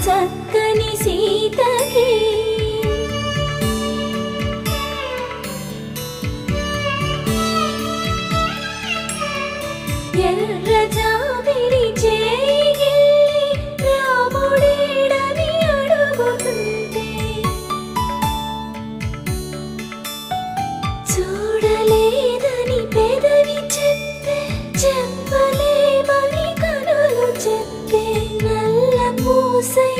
చక్కని సీతకి ఎర్ర జాబిలి చేయి రాముడేడని అడుగుతుంటే చూడలేదని పెదవి చెప్పే చెప్పలేమని కనులు చెప్పే నల్ల పూసై